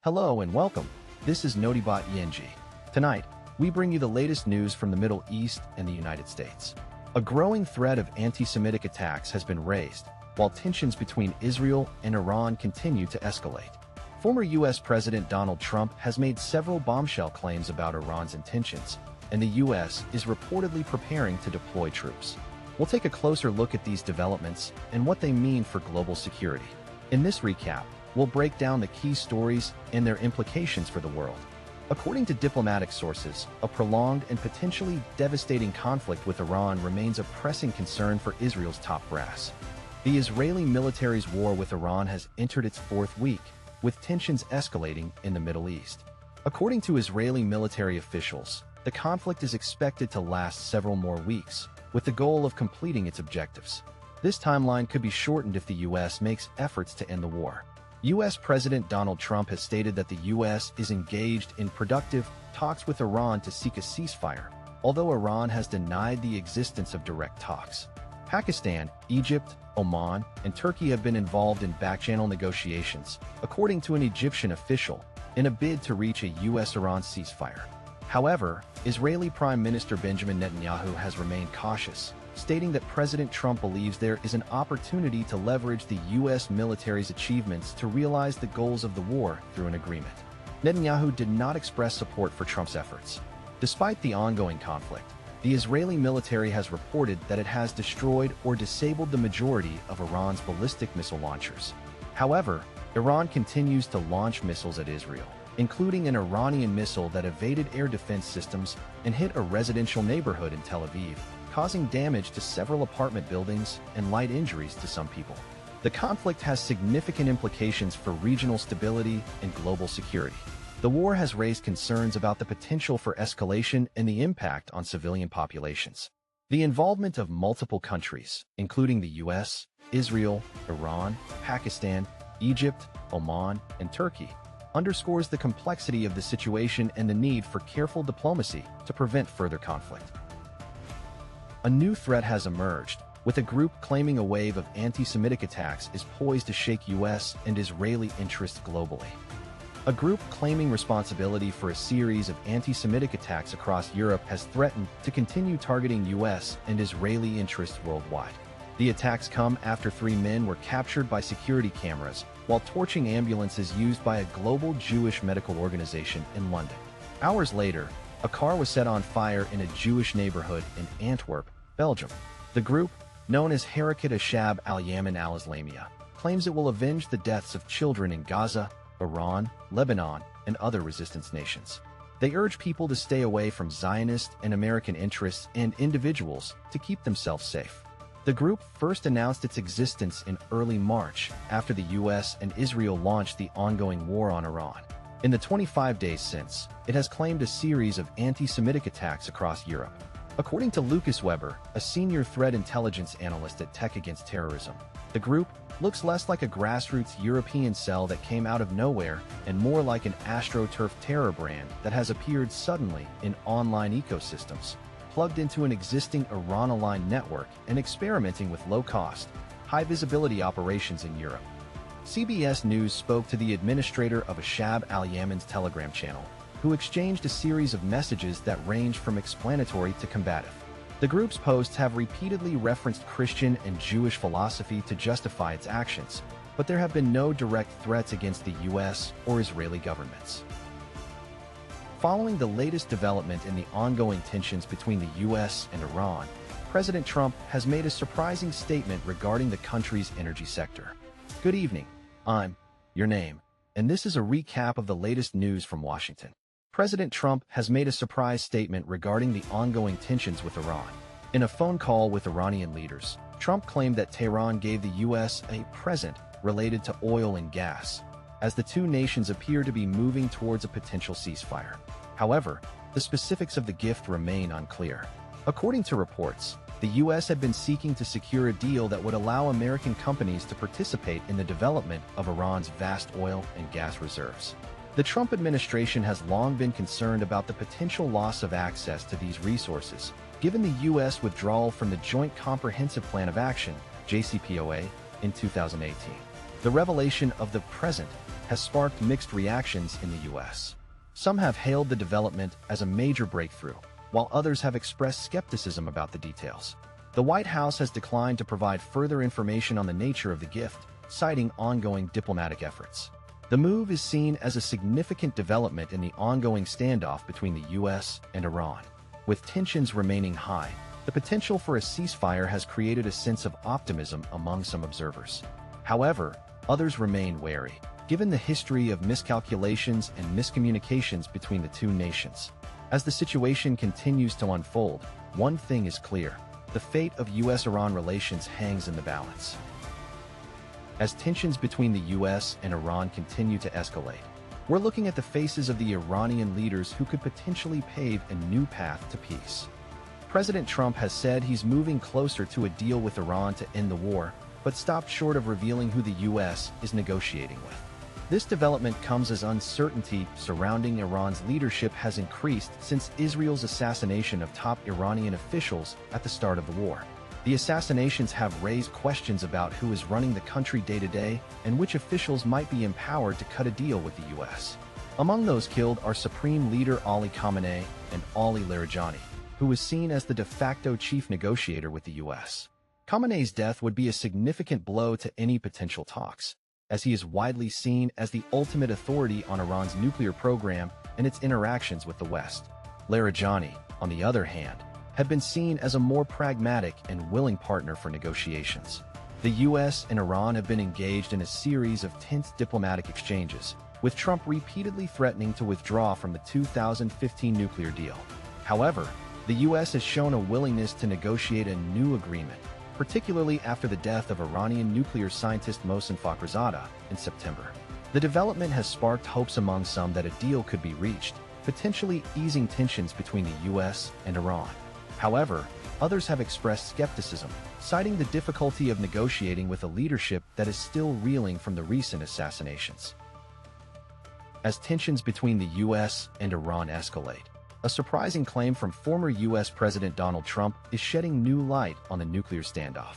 Hello and welcome. This is Notibot ENG. Tonight, we bring you the latest news from the Middle East and the United States. A growing threat of anti-Semitic attacks has been raised, while tensions between Israel and Iran continue to escalate. Former U.S. President Donald Trump has made several bombshell claims about Iran's intentions, and the U.S. is reportedly preparing to deploy troops. We'll take a closer look at these developments and what they mean for global security. In this recap, we'll break down the key stories and their implications for the world. According to diplomatic sources, a prolonged and potentially devastating conflict with Iran remains a pressing concern for Israel's top brass. The Israeli military's war with Iran has entered its fourth week, with tensions escalating in the Middle East. According to Israeli military officials, the conflict is expected to last several more weeks, with the goal of completing its objectives. This timeline could be shortened if the U.S. makes efforts to end the war. U.S. President Donald Trump has stated that the U.S. is engaged in productive talks with Iran to seek a ceasefire, although Iran has denied the existence of direct talks. Pakistan, Egypt, Oman, and Turkey have been involved in back-channel negotiations, according to an Egyptian official, in a bid to reach a U.S.-Iran ceasefire. However, Israeli Prime Minister Benjamin Netanyahu has remained cautious, stating that President Trump believes there is an opportunity to leverage the U.S. military's achievements to realize the goals of the war through an agreement. Netanyahu did not express support for Trump's efforts. Despite the ongoing conflict, the Israeli military has reported that it has destroyed or disabled the majority of Iran's ballistic missile launchers. However, Iran continues to launch missiles at Israel, including an Iranian missile that evaded air defense systems and hit a residential neighborhood in Tel Aviv, causing damage to several apartment buildings and light injuries to some people. The conflict has significant implications for regional stability and global security. The war has raised concerns about the potential for escalation and the impact on civilian populations. The involvement of multiple countries, including the U.S., Israel, Iran, Pakistan, Egypt, Oman, and Turkey, underscores the complexity of the situation and the need for careful diplomacy to prevent further conflict. A new threat has emerged, with a group claiming a wave of anti-Semitic attacks is poised to shake U.S. and Israeli interests globally. A group claiming responsibility for a series of anti-Semitic attacks across Europe has threatened to continue targeting U.S. and Israeli interests worldwide. The attacks come after 3 men were captured by security cameras while torching ambulances used by a global Jewish medical organization in London. Hours later, a car was set on fire in a Jewish neighborhood in Antwerp, Belgium. The group, known as Harakat Ashab al-Yaman al-Islamiyah, claims it will avenge the deaths of children in Gaza, Iran, Lebanon, and other resistance nations. They urge people to stay away from Zionist and American interests and individuals to keep themselves safe. The group first announced its existence in early March after the U.S. and Israel launched the ongoing war on Iran. In the 25 days since, it has claimed a series of anti-Semitic attacks across Europe. According to Lucas Weber, a senior threat intelligence analyst at Tech Against Terrorism, the group looks less like a grassroots European cell that came out of nowhere and more like an AstroTurf terror brand that has appeared suddenly in online ecosystems, plugged into an existing Iran-aligned network and experimenting with low-cost, high-visibility operations in Europe. CBS News spoke to the administrator of Ashab al-Yaman's Telegram channel, who exchanged a series of messages that ranged from explanatory to combative. The group's posts have repeatedly referenced Christian and Jewish philosophy to justify its actions, but there have been no direct threats against the U.S. or Israeli governments. Following the latest development in the ongoing tensions between the U.S. and Iran, President Trump has made a surprising statement regarding the country's energy sector. Good evening, I'm your name, and this is a recap of the latest news from Washington. President Trump has made a surprise statement regarding the ongoing tensions with Iran. In a phone call with Iranian leaders, Trump claimed that Tehran gave the U.S. a present related to oil and gas, as the two nations appear to be moving towards a potential ceasefire. However, the specifics of the gift remain unclear. According to reports, the U.S. had been seeking to secure a deal that would allow American companies to participate in the development of Iran's vast oil and gas reserves. The Trump administration has long been concerned about the potential loss of access to these resources, given the U.S. withdrawal from the Joint Comprehensive Plan of Action, JCPOA, in 2018. The revelation of the present has sparked mixed reactions in the U.S. Some have hailed the development as a major breakthrough, while others have expressed skepticism about the details. The White House has declined to provide further information on the nature of the gift, citing ongoing diplomatic efforts. The move is seen as a significant development in the ongoing standoff between the U.S. and Iran. With tensions remaining high, the potential for a ceasefire has created a sense of optimism among some observers. However, others remain wary, given the history of miscalculations and miscommunications between the two nations. As the situation continues to unfold, one thing is clear: the fate of U.S.-Iran relations hangs in the balance. As tensions between the U.S. and Iran continue to escalate, we're looking at the faces of the Iranian leaders who could potentially pave a new path to peace. President Trump has said he's moving closer to a deal with Iran to end the war, but stopped short of revealing who the U.S. is negotiating with. This development comes as uncertainty surrounding Iran's leadership has increased since Israel's assassination of top Iranian officials at the start of the war. The assassinations have raised questions about who is running the country day to day and which officials might be empowered to cut a deal with the U.S. Among those killed are Supreme Leader Ali Khamenei and Ali Larijani, who is seen as the de facto chief negotiator with the U.S. Khamenei's death would be a significant blow to any potential talks, as he is widely seen as the ultimate authority on Iran's nuclear program and its interactions with the West. Larijani, on the other hand, had been seen as a more pragmatic and willing partner for negotiations. The U.S. and Iran have been engaged in a series of tense diplomatic exchanges, with Trump repeatedly threatening to withdraw from the 2015 nuclear deal. However, the U.S. has shown a willingness to negotiate a new agreement, particularly after the death of Iranian nuclear scientist Mohsen Fakhrizadeh in September. The development has sparked hopes among some that a deal could be reached, potentially easing tensions between the U.S. and Iran. However, others have expressed skepticism, citing the difficulty of negotiating with a leadership that is still reeling from the recent assassinations. As tensions between the U.S. and Iran escalate, a surprising claim from former U.S. President Donald Trump is shedding new light on the nuclear standoff.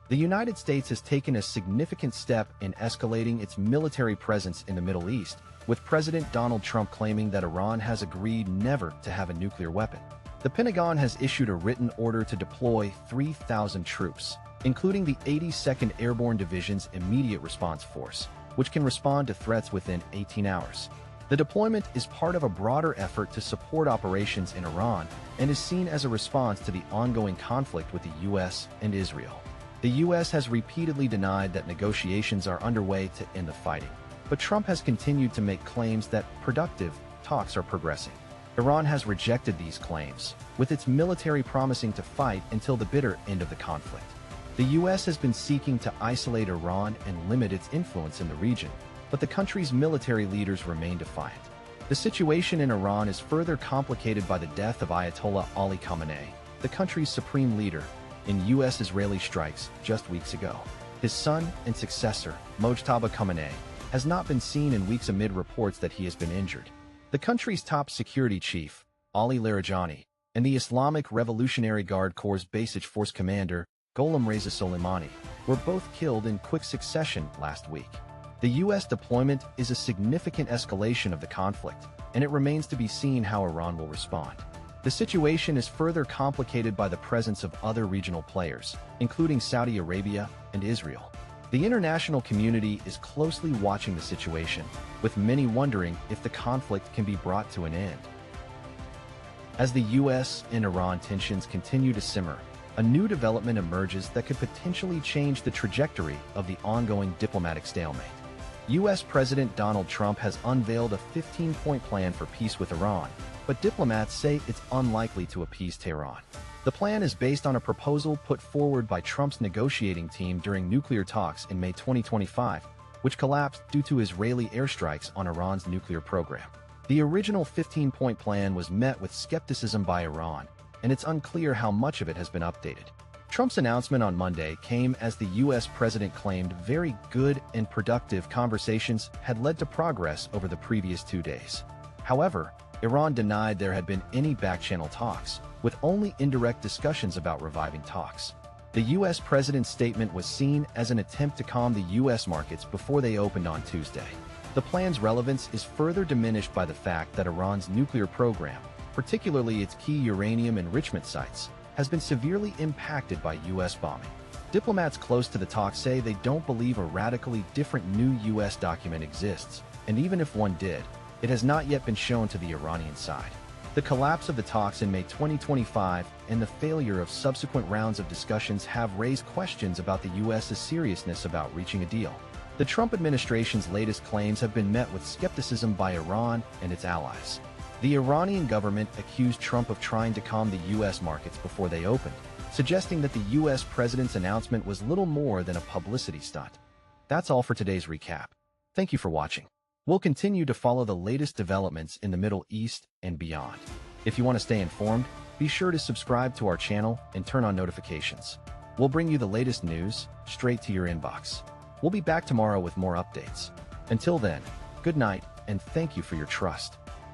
The United States has taken a significant step in escalating its military presence in the Middle East, with President Donald Trump claiming that Iran has agreed never to have a nuclear weapon. The Pentagon has issued a written order to deploy 3,000 troops, including the 82nd Airborne Division's Immediate Response Force, which can respond to threats within 18 hours. The deployment is part of a broader effort to support operations in Iran and is seen as a response to the ongoing conflict with the U.S. and Israel. The U.S. has repeatedly denied that negotiations are underway to end the fighting, but Trump has continued to make claims that productive talks are progressing. Iran has rejected these claims, with its military promising to fight until the bitter end of the conflict. The U.S. has been seeking to isolate Iran and limit its influence in the region, but the country's military leaders remain defiant. The situation in Iran is further complicated by the death of Ayatollah Ali Khamenei, the country's supreme leader, in U.S.-Israeli strikes just weeks ago. His son and successor, Mojtaba Khamenei, has not been seen in weeks amid reports that he has been injured. The country's top security chief, Ali Larijani, and the Islamic Revolutionary Guard Corps' Basic Force commander, Gholam Reza Soleimani, were both killed in quick succession last week. The U.S. deployment is a significant escalation of the conflict, and it remains to be seen how Iran will respond. The situation is further complicated by the presence of other regional players, including Saudi Arabia and Israel. The international community is closely watching the situation, with many wondering if the conflict can be brought to an end. As the U.S. and Iran tensions continue to simmer, a new development emerges that could potentially change the trajectory of the ongoing diplomatic stalemate. U.S. President Donald Trump has unveiled a 15-point plan for peace with Iran, but diplomats say it's unlikely to appease Tehran. The plan is based on a proposal put forward by Trump's negotiating team during nuclear talks in May 2025, which collapsed due to Israeli airstrikes on Iran's nuclear program. The original 15-point plan was met with skepticism by Iran, and it's unclear how much of it has been updated. Trump's announcement on Monday came as the U.S. president claimed very good and productive conversations had led to progress over the previous 2 days. However, Iran denied there had been any back-channel talks, with only indirect discussions about reviving talks. The U.S. president's statement was seen as an attempt to calm the U.S. markets before they opened on Tuesday. The plan's relevance is further diminished by the fact that Iran's nuclear program, particularly its key uranium enrichment sites, has been severely impacted by U.S. bombing. Diplomats close to the talks say they don't believe a radically different new U.S. document exists, and even if one did, it has not yet been shown to the Iranian side. The collapse of the talks in May 2025 and the failure of subsequent rounds of discussions have raised questions about the U.S.'s seriousness about reaching a deal. The Trump administration's latest claims have been met with skepticism by Iran and its allies. The Iranian government accused Trump of trying to calm the U.S. markets before they opened, suggesting that the U.S. president's announcement was little more than a publicity stunt. That's all for today's recap. Thank you for watching. We'll continue to follow the latest developments in the Middle East and beyond. If you want to stay informed, be sure to subscribe to our channel and turn on notifications. We'll bring you the latest news straight to your inbox. We'll be back tomorrow with more updates. Until then, good night and thank you for your trust.